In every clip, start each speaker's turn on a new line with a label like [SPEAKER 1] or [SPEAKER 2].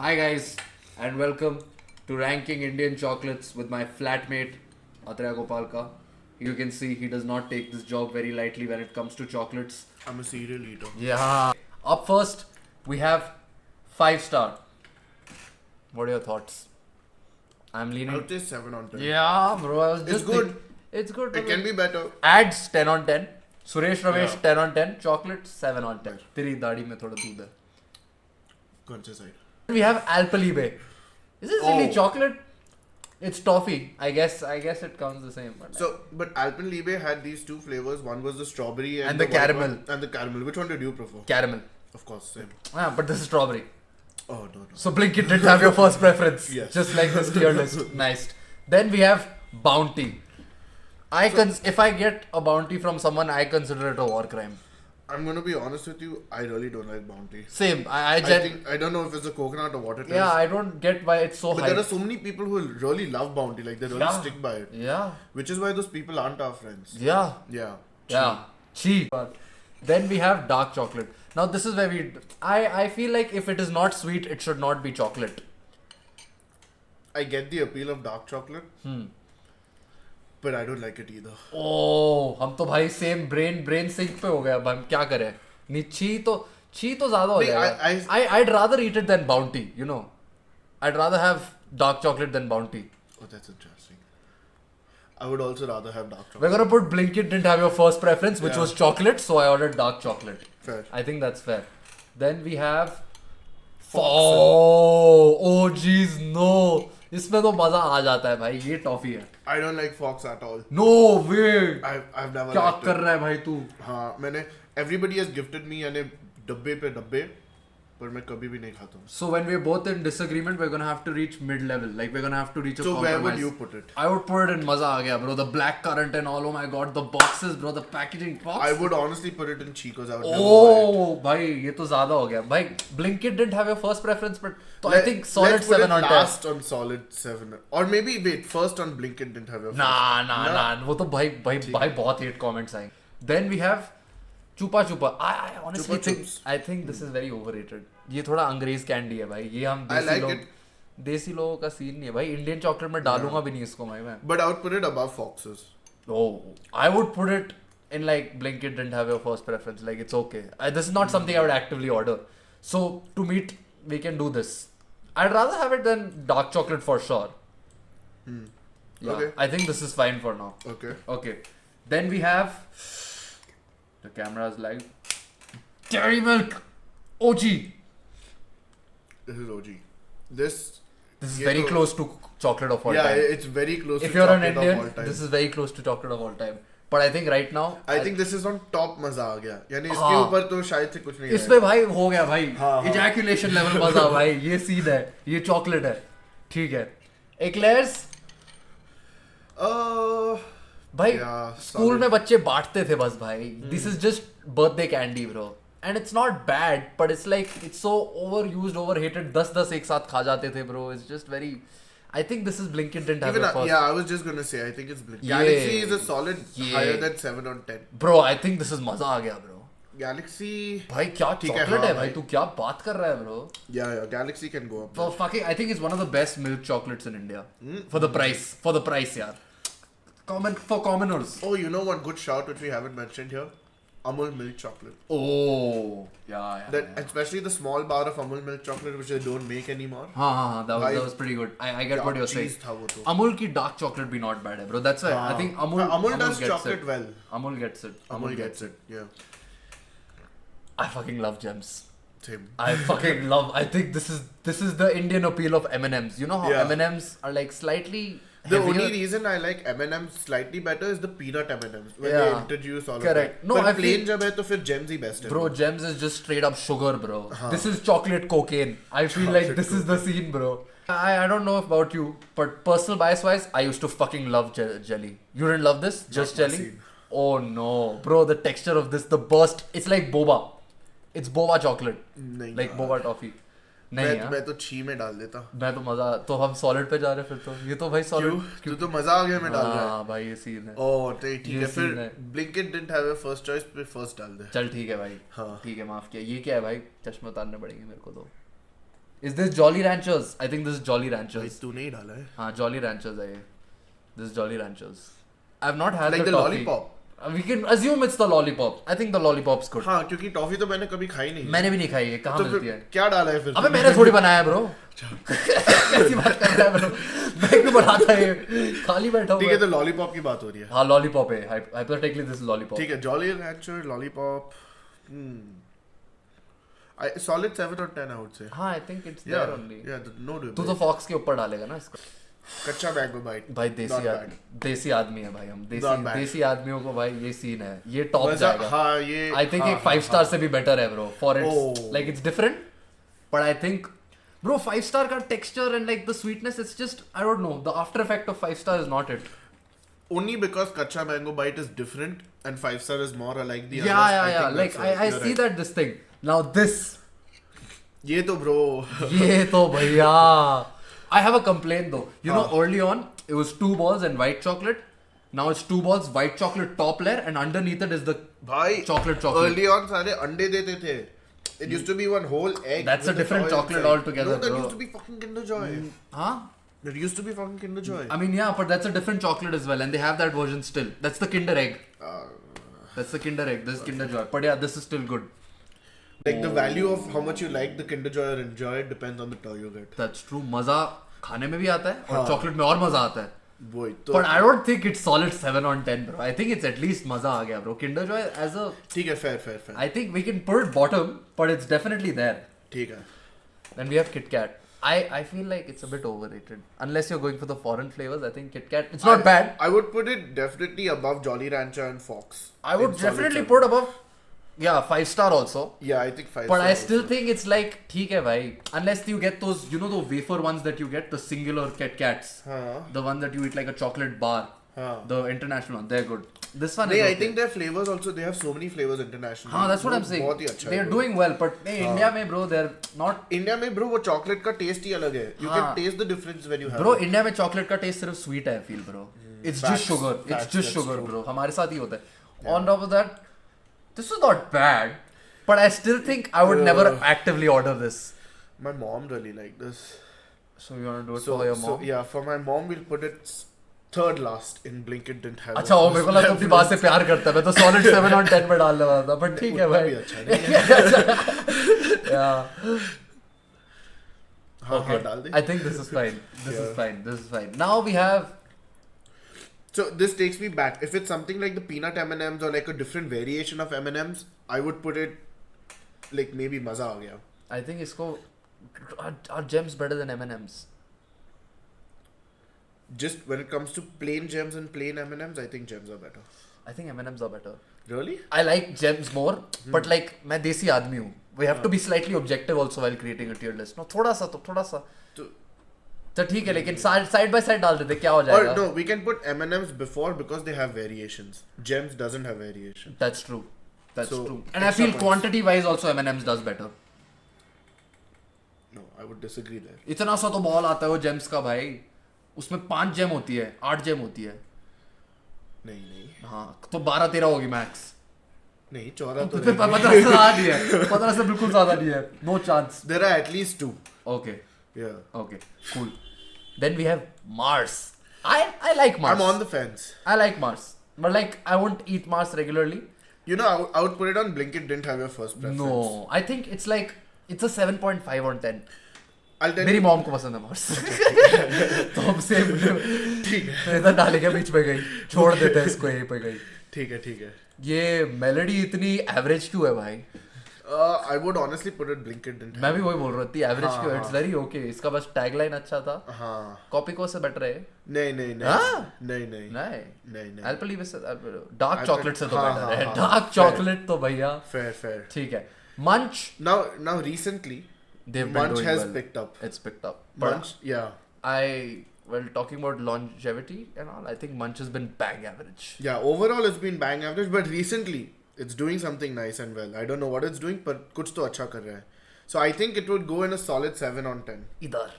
[SPEAKER 1] Hi guys, and welcome to Ranking Indian Chocolates with my flatmate Atreya Gopalka. You can see he does not take this job very lightly when it comes to chocolates.
[SPEAKER 2] I'm a serial eater.
[SPEAKER 1] Yeah. Up first, we have 5 star. What are your thoughts? I'm
[SPEAKER 2] I
[SPEAKER 1] leaning.
[SPEAKER 2] would say 7 on 10.
[SPEAKER 1] Yeah, bro. I was just
[SPEAKER 2] good.
[SPEAKER 1] It's good.
[SPEAKER 2] It can be better.
[SPEAKER 1] Ads 10 on 10. Suresh Ramesh
[SPEAKER 2] Yeah.
[SPEAKER 1] 10 on 10. Chocolate 7 on 10. तेरी दाढ़ी में थोड़ा दूध है.
[SPEAKER 2] कौन से side?
[SPEAKER 1] We have Alpalibe. Is this really
[SPEAKER 2] Oh.
[SPEAKER 1] chocolate? It's toffee. I guess it counts the same. But
[SPEAKER 2] But Alpenliebe had these two flavors. One was the strawberry
[SPEAKER 1] And the
[SPEAKER 2] white
[SPEAKER 1] caramel.
[SPEAKER 2] one, and the caramel. Which one did you prefer?
[SPEAKER 1] caramel.
[SPEAKER 2] Of course, same.
[SPEAKER 1] But this is strawberry.
[SPEAKER 2] Oh, no.
[SPEAKER 1] So Blinkit didn't have your first preference.
[SPEAKER 2] Yes.
[SPEAKER 1] Just like this tier list. Nice. Then we have Bounty. If I get a bounty from someone, I consider it a war crime.
[SPEAKER 2] I'm gonna be honest with you. I really don't like Bounty.
[SPEAKER 1] Same.
[SPEAKER 2] I don't know if it's a coconut or what it is.
[SPEAKER 1] Yeah, I don't get why it's so
[SPEAKER 2] But
[SPEAKER 1] high.
[SPEAKER 2] there are so many people who really love Bounty. Like, they really
[SPEAKER 1] Yeah.
[SPEAKER 2] stick by it.
[SPEAKER 1] Yeah.
[SPEAKER 2] Which is why those people aren't our friends.
[SPEAKER 1] Yeah.
[SPEAKER 2] Yeah.
[SPEAKER 1] Yeah. Cheap. Then we have dark chocolate. Now this is where I feel like if it is not sweet, it should not be chocolate.
[SPEAKER 2] I get the appeal of dark chocolate. But I don't like it either.
[SPEAKER 1] ओह हम तो भाई same brain sink पे हो गया अब हम क्या करें नहीं छी तो ज्यादा हो
[SPEAKER 2] नहीं,
[SPEAKER 1] जाएगा I'd rather eat it than bounty, you know. I'd rather have dark chocolate than bounty.
[SPEAKER 2] Oh, that's interesting. I would also rather have dark chocolate.
[SPEAKER 1] We're gonna put Blinkit didn't have your first preference, which
[SPEAKER 2] Yeah.
[SPEAKER 1] was chocolate, so I ordered dark chocolate.
[SPEAKER 2] Fair.
[SPEAKER 1] I think that's fair. Then we have
[SPEAKER 2] Fox.
[SPEAKER 1] oh geez no, इसमें तो मजा आ जाता है भाई ये toffee है.
[SPEAKER 2] I don't like Fox at all.
[SPEAKER 1] No way.
[SPEAKER 2] I've never
[SPEAKER 1] क्या
[SPEAKER 2] liked
[SPEAKER 1] कर
[SPEAKER 2] it.
[SPEAKER 1] रहा है भाई तू?
[SPEAKER 2] हाँ मैंने everybody has gifted me यानी डब्बे पे डब्बे पर मैं कभी भी नहीं खाता हूँ.
[SPEAKER 1] So when we're both in disagreement, we're gonna have to reach mid-level. Like we're gonna have to reach a
[SPEAKER 2] So
[SPEAKER 1] compromise.
[SPEAKER 2] where would you put it?
[SPEAKER 1] I would put it in maza aa gaya, bro. The black currant and all. Oh my god, the boxes, bro. The packaging box.
[SPEAKER 2] I would honestly put it in Chico's. I would never buy it.
[SPEAKER 1] Oh, भाई ये तो ज़्यादा हो गया. भाई Blinkit didn't have your first preference, but तो I think solid
[SPEAKER 2] Let's put
[SPEAKER 1] 7
[SPEAKER 2] it
[SPEAKER 1] on 10.
[SPEAKER 2] last on solid 7 or maybe wait first on Blinkit didn't have your first.
[SPEAKER 1] Nah. वो तो भाई बहुत hate comments आए. Then we have Chupa Chupa. I honestly
[SPEAKER 2] Chupa
[SPEAKER 1] think
[SPEAKER 2] Chups.
[SPEAKER 1] I think this is very overrated. ये थोड़ा अंग्रेज candy है भाई. ये हम
[SPEAKER 2] I like it.
[SPEAKER 1] देसी लोगों का सीन नहीं है भाई. इंडियन चॉकलेट में डालूंगा भी नहीं इसको मैं.
[SPEAKER 2] But I would put it above Fox's.
[SPEAKER 1] Oh, I would put it in like Blinkit didn't have your first preference. Like it's okay. This is not something I would actively order. So to meet, we can do this. I'd rather have it than dark chocolate for sure. Yeah,
[SPEAKER 2] Okay.
[SPEAKER 1] I think this is fine for now.
[SPEAKER 2] Okay.
[SPEAKER 1] Okay. Then we have the camera's live. Dairy Milk OG.
[SPEAKER 2] This is OG. This
[SPEAKER 1] This is
[SPEAKER 2] ये
[SPEAKER 1] very
[SPEAKER 2] तो-
[SPEAKER 1] close to chocolate of all
[SPEAKER 2] Yeah,
[SPEAKER 1] time.
[SPEAKER 2] it's very close
[SPEAKER 1] If
[SPEAKER 2] to
[SPEAKER 1] you're an
[SPEAKER 2] chocolate of
[SPEAKER 1] Indian,
[SPEAKER 2] all time.
[SPEAKER 1] this is very close to chocolate of all time. But I think right now,
[SPEAKER 2] I think this is on top मजा आ गया यानी इसके
[SPEAKER 1] हाँ।
[SPEAKER 2] ऊपर तो शायद से कुछ नहीं
[SPEAKER 1] इसमें भाई हो गया भाई
[SPEAKER 2] हाँ।
[SPEAKER 1] इजैकुलेशन लेवल मजा भाई ये सीन है ये चॉकलेट है ठीक है एक्लेयर्स भाई
[SPEAKER 2] Yeah,
[SPEAKER 1] स्कूल
[SPEAKER 2] solid.
[SPEAKER 1] में बच्चे बांटते थे बस भाई this is just birthday candy bro and it's not bad but it's like it's so over used over hated 10 एक साथ खा जाते थे bro it's just very I think this is Blinkit didn't have
[SPEAKER 2] Even
[SPEAKER 1] your first
[SPEAKER 2] yeah, I was just gonna say I think it's Blinkit.
[SPEAKER 1] Yeah.
[SPEAKER 2] Galaxy is a solid
[SPEAKER 1] Yeah.
[SPEAKER 2] higher than 7 on 10.
[SPEAKER 1] Bro I think this is मजा आ गया bro
[SPEAKER 2] Galaxy
[SPEAKER 1] भाई क्या
[SPEAKER 2] ठीक है,
[SPEAKER 1] chocolate
[SPEAKER 2] हाँ
[SPEAKER 1] है भाई
[SPEAKER 2] भाई।
[SPEAKER 1] तू क्या बात कर रहा है bro
[SPEAKER 2] yeah, Galaxy can go up.
[SPEAKER 1] For fucking, I think it's one of the best milk chocolates in India. For the price, yaar. For commoners.
[SPEAKER 2] Oh, you know one good shout which we haven't mentioned here? Amul milk chocolate.
[SPEAKER 1] Oh, yeah.
[SPEAKER 2] That especially the small bar of Amul milk chocolate which they don't make anymore.
[SPEAKER 1] हाँ, that
[SPEAKER 2] भाई,
[SPEAKER 1] was pretty good. I get
[SPEAKER 2] क्या
[SPEAKER 1] what you're saying.
[SPEAKER 2] चीज़ था वो तो।
[SPEAKER 1] Amul की dark chocolate भी not bad है, bro. That's why I think
[SPEAKER 2] Amul does
[SPEAKER 1] gets
[SPEAKER 2] chocolate
[SPEAKER 1] it.
[SPEAKER 2] well.
[SPEAKER 1] Amul gets it.
[SPEAKER 2] Amul gets it. Yeah.
[SPEAKER 1] I fucking love gems.
[SPEAKER 2] Same.
[SPEAKER 1] I fucking love. I think this is the Indian appeal of M&Ms. You know how
[SPEAKER 2] Yeah.
[SPEAKER 1] M&Ms are like slightly
[SPEAKER 2] The
[SPEAKER 1] heavier?
[SPEAKER 2] only reason I like M&M's slightly better is the peanut M&M's when they
[SPEAKER 1] Yeah.
[SPEAKER 2] introduce all
[SPEAKER 1] Correct.
[SPEAKER 2] of that.
[SPEAKER 1] No,
[SPEAKER 2] but
[SPEAKER 1] I
[SPEAKER 2] plain
[SPEAKER 1] feel-
[SPEAKER 2] जब है तो फिर gems ही best है.
[SPEAKER 1] Bro, gems is just straight up sugar, bro. This is chocolate cocaine. I feel like
[SPEAKER 2] Chocolate
[SPEAKER 1] this is the scene, bro. I don't know about you, but personal bias wise, I used to fucking love jelly. You didn't love this? Just
[SPEAKER 2] my
[SPEAKER 1] jelly?
[SPEAKER 2] scene.
[SPEAKER 1] Oh no, bro, the texture of this, the burst, it's like boba. It's boba chocolate.
[SPEAKER 2] नहीं
[SPEAKER 1] Like
[SPEAKER 2] यार.
[SPEAKER 1] boba toffee. नहीं यार
[SPEAKER 2] मैं तो छी में डाल देता.
[SPEAKER 1] मैं तो मजा तो हम सॉलिड पे जा रहे हैं फिर तो ये तो भाई सॉलिड
[SPEAKER 2] तू तो मजा आ गया मैं डाल रहा है.
[SPEAKER 1] हाँ भाई ये सीन है
[SPEAKER 2] ओह ठीक
[SPEAKER 1] ये
[SPEAKER 2] है फिर
[SPEAKER 1] scene है।
[SPEAKER 2] Blinkit didn't have a first choice पे first डाल दे.
[SPEAKER 1] चल ठीक है भाई
[SPEAKER 2] हाँ.
[SPEAKER 1] ठीक है माफ किया ये क्या है भाई चश्मे उतारने पड़ेंगे मेरे को तो Is this Jolly Ranchers? I think this is Jolly Ranchers.
[SPEAKER 2] तूने ही डाला है.
[SPEAKER 1] हाँ, Jolly Ranchers है ये. This is Jolly Ranchers. I've not had
[SPEAKER 2] Like
[SPEAKER 1] the
[SPEAKER 2] the
[SPEAKER 1] toffee.
[SPEAKER 2] lollipop.
[SPEAKER 1] We can assume it's the lollipop. I think the lollipop's good.
[SPEAKER 2] हाँ, क्योंकि toffee तो मैंने कभी खाई नहीं.
[SPEAKER 1] मैंने भी नहीं खाई है. कहाँ
[SPEAKER 2] तो
[SPEAKER 1] मिलती
[SPEAKER 2] फिर
[SPEAKER 1] है?
[SPEAKER 2] क्या डाला है फिर?
[SPEAKER 1] अबे मैंने थोड़ी बनाया है ब्रो. कैसी बात कर रहा है ब्रो? मैं क्यों बनाता है? खाली बैठा हूँ.
[SPEAKER 2] ठीक है, तो लॉलीपॉप की बात हो रही है.
[SPEAKER 1] हाँ, लॉलीपॉप है. Hypothetically this is lollipop.
[SPEAKER 2] ठीक है, jolly Rancher lollipop. Solid 7 or 10 I would say.
[SPEAKER 1] हाँ, I think it's
[SPEAKER 2] Yeah,
[SPEAKER 1] there only.
[SPEAKER 2] yeah, no debate.
[SPEAKER 1] तू तो फॉक्स के ऊपर डालेगा ना इसको.
[SPEAKER 2] कच्चा मैंगो बाइट.
[SPEAKER 1] भाई
[SPEAKER 2] Not
[SPEAKER 1] देसी आदमी है भाई हम.
[SPEAKER 2] Not bad.
[SPEAKER 1] देसी आदमियों को भाई ये सीन है. ये टॉप
[SPEAKER 2] वैसा-
[SPEAKER 1] जाएगा.
[SPEAKER 2] हाँ, ये
[SPEAKER 1] I think
[SPEAKER 2] हाँ,
[SPEAKER 1] एक 5 star से भी बेटर है bro. For its
[SPEAKER 2] Oh.
[SPEAKER 1] like it's different, but I think bro 5 star का texture and like the sweetness, it's just I don't know. The after effect of 5 star is not it.
[SPEAKER 2] Only because कच्चा mango bite is different and 5 star is more like the
[SPEAKER 1] Yeah,
[SPEAKER 2] others.
[SPEAKER 1] yeah.
[SPEAKER 2] think
[SPEAKER 1] Like
[SPEAKER 2] that's
[SPEAKER 1] I
[SPEAKER 2] you're
[SPEAKER 1] see
[SPEAKER 2] right.
[SPEAKER 1] that this thing. Now this.
[SPEAKER 2] ये तो bro.
[SPEAKER 1] ये तो भैया. I have a complaint though. You know,
[SPEAKER 2] हाँ.
[SPEAKER 1] early on it was 2 balls and white chocolate. Now it's 2 balls, white chocolate top layer, and underneath it is the
[SPEAKER 2] भाई
[SPEAKER 1] chocolate.
[SPEAKER 2] early on सारे अंडे देते थे. It used to be one whole egg.
[SPEAKER 1] That's a
[SPEAKER 2] with the
[SPEAKER 1] different
[SPEAKER 2] soy
[SPEAKER 1] chocolate
[SPEAKER 2] inside.
[SPEAKER 1] altogether,
[SPEAKER 2] No, that
[SPEAKER 1] bro.
[SPEAKER 2] used to be fucking Kinder Joy.
[SPEAKER 1] Huh?
[SPEAKER 2] That used to be fucking Kinder Joy.
[SPEAKER 1] I mean, yeah, but that's a different chocolate as well, and they have that version still. That's the Kinder Egg. That's the Kinder Egg. This is Kinder Joy. But yeah, this is still good.
[SPEAKER 2] Like the value of how much you like the Kinder Joy or enjoy it depends on the toy you get.
[SPEAKER 1] That's true. मजा खाने में भी आता है और
[SPEAKER 2] हाँ.
[SPEAKER 1] Chocolate में और मजा आता है.
[SPEAKER 2] वही तो.
[SPEAKER 1] But I don't think it's solid 7 on 10, bro. I think it's at least मजा आ गया, bro. Kinder Joy as a,
[SPEAKER 2] ठीक है, fair.
[SPEAKER 1] I think we can put it bottom, but it's definitely there.
[SPEAKER 2] ठीक है.
[SPEAKER 1] Then we have Kit Kat. I feel like it's a bit overrated. Unless you're going for the foreign flavors, I think Kit Kat, it's not bad.
[SPEAKER 2] I would put it definitely above Jolly Rancher and Fox.
[SPEAKER 1] I would
[SPEAKER 2] In solid
[SPEAKER 1] definitely
[SPEAKER 2] 7.
[SPEAKER 1] put above, yeah, 5 star also.
[SPEAKER 2] Yeah, I think 5.
[SPEAKER 1] But I
[SPEAKER 2] star
[SPEAKER 1] still
[SPEAKER 2] also.
[SPEAKER 1] think it's like, ठीक है भाई. Unless you get those, you know, the wafer ones that you get, the singular Kit Kats.
[SPEAKER 2] हाँ.
[SPEAKER 1] The one that you eat like a chocolate bar.
[SPEAKER 2] हाँ.
[SPEAKER 1] The international one, they're good. This one
[SPEAKER 2] नहीं,
[SPEAKER 1] is
[SPEAKER 2] I
[SPEAKER 1] okay.
[SPEAKER 2] think their flavors also, they have so many flavors internationally.
[SPEAKER 1] हाँ, that's what I'm saying.
[SPEAKER 2] बहुत ही अच्छा
[SPEAKER 1] They're
[SPEAKER 2] है.
[SPEAKER 1] doing well, but नहीं, India में bro, they're not.
[SPEAKER 2] India में bro वो chocolate का टेस्ट ही अलग है. You
[SPEAKER 1] हाँ.
[SPEAKER 2] can taste the difference when you have
[SPEAKER 1] Bro,
[SPEAKER 2] it.
[SPEAKER 1] India में chocolate का taste सिर्फ sweet है, I feel bro. It's
[SPEAKER 2] Facts,
[SPEAKER 1] just sugar. It's
[SPEAKER 2] facts,
[SPEAKER 1] just
[SPEAKER 2] that's
[SPEAKER 1] sugar,
[SPEAKER 2] true.
[SPEAKER 1] bro. हमारे साथ ही होता है. On top of that, this is not bad, but I still think I would never actively order this.
[SPEAKER 2] My mom really liked this.
[SPEAKER 1] So you wanna do it
[SPEAKER 2] So,
[SPEAKER 1] for your mom?
[SPEAKER 2] yeah, for my mom we'll put it third last in Blinkit didn't have.
[SPEAKER 1] अच्छा, वो मेरे को लगा तुम अपनी बात से प्यार करता है. मैं तो solid 7 on 10 में डालने वाला था, but ठीक है
[SPEAKER 2] उतना
[SPEAKER 1] भाई.
[SPEAKER 2] भी अच्छा नहीं है.
[SPEAKER 1] Yeah.
[SPEAKER 2] हाँ,
[SPEAKER 1] Okay.
[SPEAKER 2] हाँ, डाल दे.
[SPEAKER 1] I think this is fine. This is
[SPEAKER 2] Yeah.
[SPEAKER 1] fine. This is fine. Now we have.
[SPEAKER 2] So this takes me back. If it's something like the peanut M&Ms or like a different variation of M&Ms, I would put it like maybe मजा आ गया.
[SPEAKER 1] I think इसको are gems better than M&Ms?
[SPEAKER 2] Just when it comes to plain gems and plain M&Ms, I think gems are better.
[SPEAKER 1] I think M&Ms are better.
[SPEAKER 2] Really?
[SPEAKER 1] I like gems more, but like मैं देसी आदमी हूँ. We have to be slightly objective also while creating a tier list. No, थोड़ा सा. तो ठीक है, लेकिन side by side डाल देते, क्या हो
[SPEAKER 2] Or
[SPEAKER 1] जाएगा?
[SPEAKER 2] no, we can put M&Ms before because they have variations. Gems doesn't have variation.
[SPEAKER 1] That's true. That's
[SPEAKER 2] So,
[SPEAKER 1] true. And I
[SPEAKER 2] extra
[SPEAKER 1] feel
[SPEAKER 2] points.
[SPEAKER 1] quantity wise also M&Ms does better.
[SPEAKER 2] No, I would disagree there.
[SPEAKER 1] इतना सा तो ball आता है वो James का भाई. उसमें 5 GeM होती है, 8 जेम होती है.
[SPEAKER 2] नहीं.
[SPEAKER 1] हाँ, तो 12-13 होगी मैक्स.
[SPEAKER 2] नहीं, 14 तो
[SPEAKER 1] फिर 15 से ज्यादा नहीं है. 15 से बिल्कुल ज्यादा नहीं है. No chance.
[SPEAKER 2] There are at least 2.
[SPEAKER 1] Okay.
[SPEAKER 2] Yeah.
[SPEAKER 1] Okay. Cool. Then we have Mars. I like Mars.
[SPEAKER 2] I'm on the fence.
[SPEAKER 1] I like Mars. But like I won't eat Mars regularly.
[SPEAKER 2] You know, I would put it on Blinkit didn't have your first preference.
[SPEAKER 1] No. I think it's like it's a 7.5 on 10.
[SPEAKER 2] I'll tell
[SPEAKER 1] मेरी
[SPEAKER 2] you.
[SPEAKER 1] Mom को पसंद है Mars. तो हम same
[SPEAKER 2] ठीक है.
[SPEAKER 1] तो इधर डालेंगे बीच में गई. छोड़ देते हैं इसको यहीं पे गई.
[SPEAKER 2] ठीक है.
[SPEAKER 1] ये मेलोडी इतनी एवरेज क्यों है भाई?
[SPEAKER 2] I would honestly put it Blinkit didn't have.
[SPEAKER 1] मैं भी वही बोल रहा थी एवरेज
[SPEAKER 2] हाँ,
[SPEAKER 1] क्यों. इट्स
[SPEAKER 2] हाँ.
[SPEAKER 1] Very okay. इसका बस टैगलाइन अच्छा था.
[SPEAKER 2] हाँ.
[SPEAKER 1] कॉपी को से बेटर है.
[SPEAKER 2] नहीं.
[SPEAKER 1] हाँ?
[SPEAKER 2] नहीं.
[SPEAKER 1] नहीं. I'll believe it. Dark
[SPEAKER 2] I'll
[SPEAKER 1] chocolate से तो
[SPEAKER 2] हाँ,
[SPEAKER 1] बेटर
[SPEAKER 2] हाँ,
[SPEAKER 1] है.
[SPEAKER 2] हाँ.
[SPEAKER 1] डार्क चॉकलेट तो भैया
[SPEAKER 2] Fair.
[SPEAKER 1] ठीक है. मंच
[SPEAKER 2] Now recently,
[SPEAKER 1] they've been
[SPEAKER 2] Munch
[SPEAKER 1] doing
[SPEAKER 2] has
[SPEAKER 1] well.
[SPEAKER 2] picked up.
[SPEAKER 1] It's picked up. But
[SPEAKER 2] Munch, yeah.
[SPEAKER 1] talking about longevity and all, I think Munch has been bang average.
[SPEAKER 2] Yeah, overall it's been bang average, but recently it's doing something nice and well. I don't know what it's doing, but कुछ तो अच्छा कर रहा है. So I think it would go in a solid 7 on 10.
[SPEAKER 1] इधर.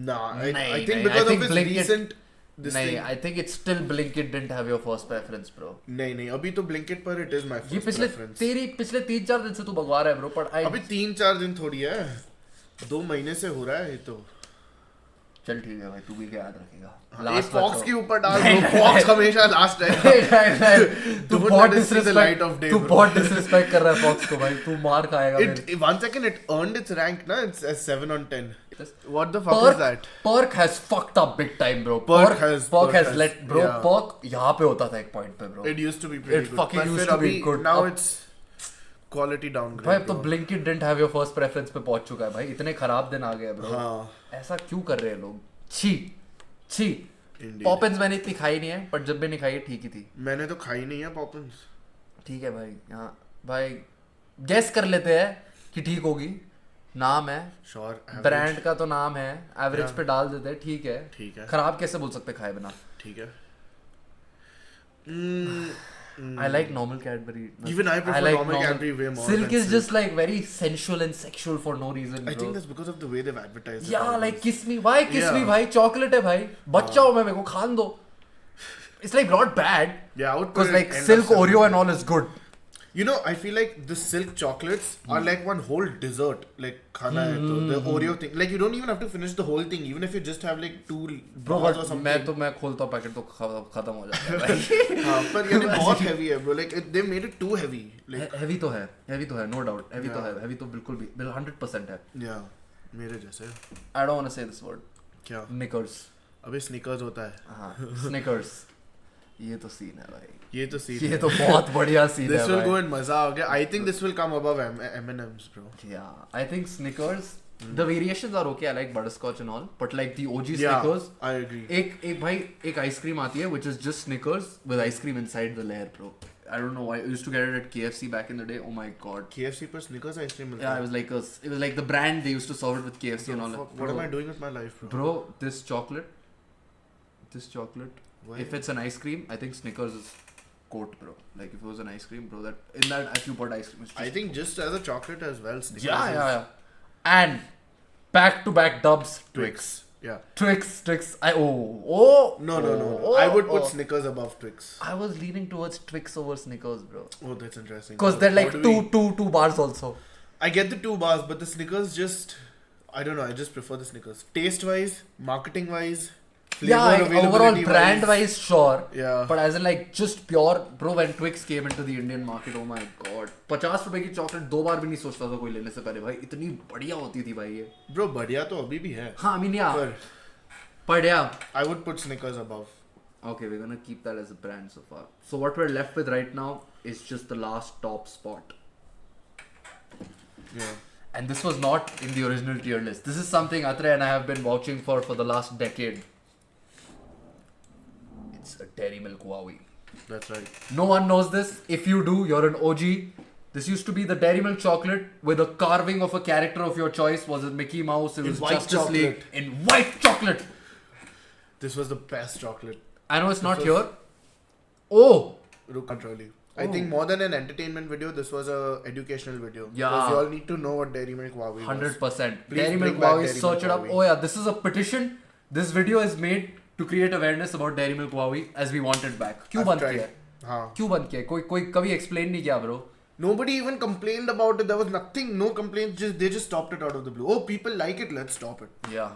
[SPEAKER 2] Nah, I
[SPEAKER 1] नहीं,
[SPEAKER 2] think
[SPEAKER 1] नहीं,
[SPEAKER 2] because
[SPEAKER 1] I think
[SPEAKER 2] of its
[SPEAKER 1] Blinkit-
[SPEAKER 2] recent this
[SPEAKER 1] नहीं,
[SPEAKER 2] thing.
[SPEAKER 1] I think it's still Blinkit didn't have your first preference, bro.
[SPEAKER 2] नहीं, अभी तो Blinkit पर it is my
[SPEAKER 1] ये
[SPEAKER 2] first preference.
[SPEAKER 1] पिछले 3-4 दिन से तू बगवा रहा है, bro. But
[SPEAKER 2] अभी 3-4 दिन थोड़ी है. 2 महीने से हो रहा है ये तो।
[SPEAKER 1] चल ठीक है भाई, तू भी क्या याद रखेगा।
[SPEAKER 2] ये
[SPEAKER 1] लास्ट
[SPEAKER 2] फॉक्स के ऊपर डाल दो, फॉक्स हमेशा लास्ट है।
[SPEAKER 1] तू
[SPEAKER 2] Don't
[SPEAKER 1] बहुत
[SPEAKER 2] let it see the light of day,
[SPEAKER 1] तू
[SPEAKER 2] bro.
[SPEAKER 1] बहुत डिसरिस्पेक्ट कर रहा है फॉक्स को भाई, तू मार खाएगा
[SPEAKER 2] It 1 second it earned its rank ना, it's a 7 on 10. What the fuck is that?
[SPEAKER 1] Perk has fucked up big time bro.
[SPEAKER 2] Perk has
[SPEAKER 1] let bro,
[SPEAKER 2] yeah.
[SPEAKER 1] Perk यहाँ पे होता था एक point पे bro.
[SPEAKER 2] It used to be pretty
[SPEAKER 1] It
[SPEAKER 2] good.
[SPEAKER 1] fucking
[SPEAKER 2] पर
[SPEAKER 1] used
[SPEAKER 2] फिर
[SPEAKER 1] to be
[SPEAKER 2] अभी
[SPEAKER 1] good.
[SPEAKER 2] now
[SPEAKER 1] अब-
[SPEAKER 2] it's quality downgrade.
[SPEAKER 1] भाई अब तो
[SPEAKER 2] bro.
[SPEAKER 1] Blinkit didn't have your first preference पे पहुंच चुका है भाई, इतने खराब दिन आ गए bro.
[SPEAKER 2] हाँ.
[SPEAKER 1] ऐसा क्यों कर रहे हैं लोग? छी छी।
[SPEAKER 2] Indeed.
[SPEAKER 1] पॉपिंस मैंने इतनी खाई नहीं है, पर जब भी नहीं खाई है ठीक ही थी।
[SPEAKER 2] मैंने तो खाई नहीं है पॉपिंस।
[SPEAKER 1] ठीक है भाई, हाँ भाई गेस कर लेते हैं कि ठीक होगी। नाम है
[SPEAKER 2] Sure.
[SPEAKER 1] ब्रांड का तो नाम है, एवरेज
[SPEAKER 2] Yeah.
[SPEAKER 1] पे डाल देते हैं, ठीक है।
[SPEAKER 2] ठीक है.
[SPEAKER 1] खराब कैसे बोल सकते खाए बिना।
[SPEAKER 2] ठीक है.
[SPEAKER 1] I like normal Cadbury.
[SPEAKER 2] Even I prefer normal Cadbury way more
[SPEAKER 1] Silk
[SPEAKER 2] than
[SPEAKER 1] is
[SPEAKER 2] Silk.
[SPEAKER 1] just like very sensual and sexual for no reason, bro.
[SPEAKER 2] I think that's because of the way they've advertised it.
[SPEAKER 1] Yeah,
[SPEAKER 2] always.
[SPEAKER 1] like kiss me. Why kiss
[SPEAKER 2] Yeah.
[SPEAKER 1] me भाई? Chocolate है भाई। बच्चा हूँ मैं, मेरे को खान दो। It's like not bad.
[SPEAKER 2] Yeah, I would put
[SPEAKER 1] Because
[SPEAKER 2] it
[SPEAKER 1] like
[SPEAKER 2] end of
[SPEAKER 1] Silk
[SPEAKER 2] 7.
[SPEAKER 1] Oreo and all is good.
[SPEAKER 2] You know, I feel like the Silk chocolates are like one whole dessert. Like khana hai to the Oreo thing. Like you don't even have to finish the whole thing, even if you just have like 2
[SPEAKER 1] Bro,
[SPEAKER 2] bars
[SPEAKER 1] but
[SPEAKER 2] or something.
[SPEAKER 1] मैं खोलता हूँ packet तो खत्म हो जाता है भाई।
[SPEAKER 2] हाँ, पर यानी बहुत heavy है bro. Like they made it too heavy. Like
[SPEAKER 1] Heavy तो है, no doubt. Heavy तो बिल्कुल भी 100% है।
[SPEAKER 2] yeah, मेरे जैसे.
[SPEAKER 1] I don't want to say this word.
[SPEAKER 2] क्या?
[SPEAKER 1] Knickers.
[SPEAKER 2] अबे Snickers होता है.
[SPEAKER 1] हाँ, Snickers. ये तो सीन है भाई।
[SPEAKER 2] ये तो सीन.
[SPEAKER 1] ये तो बहुत बढ़िया सीन है
[SPEAKER 2] This will
[SPEAKER 1] भाई।
[SPEAKER 2] go in मजा आ गया. I think this will come above M&M's bro.
[SPEAKER 1] Yeah, I think Snickers. The variations are okay. I like butterscotch and all, but like the OG
[SPEAKER 2] Yeah,
[SPEAKER 1] Snickers.
[SPEAKER 2] I agree.
[SPEAKER 1] एक भाई एक ice cream आती है which is just Snickers with ice cream inside the layer, bro. I don't know why. I used to get it at KFC back in the day. Oh my god.
[SPEAKER 2] KFC पर Snickers ice cream मिलता
[SPEAKER 1] Yeah,
[SPEAKER 2] है.
[SPEAKER 1] it was like the brand they used to serve it with KFC and all that.
[SPEAKER 2] What am I doing with my life bro?
[SPEAKER 1] Bro, this chocolate.
[SPEAKER 2] Why?
[SPEAKER 1] If it's an ice cream, I think Snickers is coat, bro. Like if it was an ice cream, bro, that in that if you put ice cream, it's just
[SPEAKER 2] I think just as a chocolate as well. Snickers
[SPEAKER 1] yeah,
[SPEAKER 2] is
[SPEAKER 1] yeah. And back to back dubs, Twix.
[SPEAKER 2] Yeah.
[SPEAKER 1] Twix.
[SPEAKER 2] No. I would put Snickers above Twix.
[SPEAKER 1] I was leaning towards Twix over Snickers, bro.
[SPEAKER 2] Oh, that's interesting.
[SPEAKER 1] Because they're like
[SPEAKER 2] How do we-
[SPEAKER 1] two bars also.
[SPEAKER 2] I get the 2 bars, but the Snickers just, I don't know. I just prefer the Snickers. Taste wise, marketing wise, flavor
[SPEAKER 1] Yeah, like, overall
[SPEAKER 2] availability
[SPEAKER 1] brand wise, sure.
[SPEAKER 2] Yeah.
[SPEAKER 1] But as in like just pure, bro, when Twix came into the Indian market, oh my god. 50 रुपए की chocolate 2 बार भी नहीं सोचता था कोई लेने से पहले भाई, इतनी बढ़िया होती थी भाई ये।
[SPEAKER 2] Bro, बढ़िया तो अभी भी है.
[SPEAKER 1] हाँ, I mean yeah.
[SPEAKER 2] पर
[SPEAKER 1] But yeah.
[SPEAKER 2] I would put Snickers above.
[SPEAKER 1] Okay, we're gonna keep that as a brand so far. So what we're left with right now is just the last top spot.
[SPEAKER 2] Yeah.
[SPEAKER 1] And this was not in the original tier list. This is something Atre and I have been vouching for the last decade. It's a Dairy Milk Wowie.
[SPEAKER 2] That's right.
[SPEAKER 1] No one knows this. If you do, you're an OG. This used to be the Dairy Milk chocolate with a carving of a character of your choice. Was it Mickey Mouse? It
[SPEAKER 2] In
[SPEAKER 1] was
[SPEAKER 2] white
[SPEAKER 1] Justice
[SPEAKER 2] chocolate.
[SPEAKER 1] League. In white chocolate.
[SPEAKER 2] This was the best chocolate.
[SPEAKER 1] I know it's not
[SPEAKER 2] was-
[SPEAKER 1] here. Oh!
[SPEAKER 2] Controlly. I
[SPEAKER 1] Oh.
[SPEAKER 2] think more than an entertainment video, this was a educational video.
[SPEAKER 1] Yeah.
[SPEAKER 2] Because you all need to know what Dairy Milk Wowie was.
[SPEAKER 1] 100%.
[SPEAKER 2] Please
[SPEAKER 1] Dairy
[SPEAKER 2] bring
[SPEAKER 1] Milk
[SPEAKER 2] back
[SPEAKER 1] Wowie,
[SPEAKER 2] Dairy
[SPEAKER 1] search
[SPEAKER 2] Milk
[SPEAKER 1] it up.
[SPEAKER 2] Wowie.
[SPEAKER 1] Oh yeah, this is a petition. This video is made to create awareness about Dairy Milk Wowie as we want it back. क्यों
[SPEAKER 2] I've
[SPEAKER 1] बंद
[SPEAKER 2] tried.
[SPEAKER 1] किया है?
[SPEAKER 2] हाँ.
[SPEAKER 1] क्यों बंद किया है? कोई कभी explain नहीं किया bro.
[SPEAKER 2] Nobody even complained about it. There was nothing, no complaints. They just stopped it out of the blue. Oh, people like it. Let's stop it.
[SPEAKER 1] Yeah.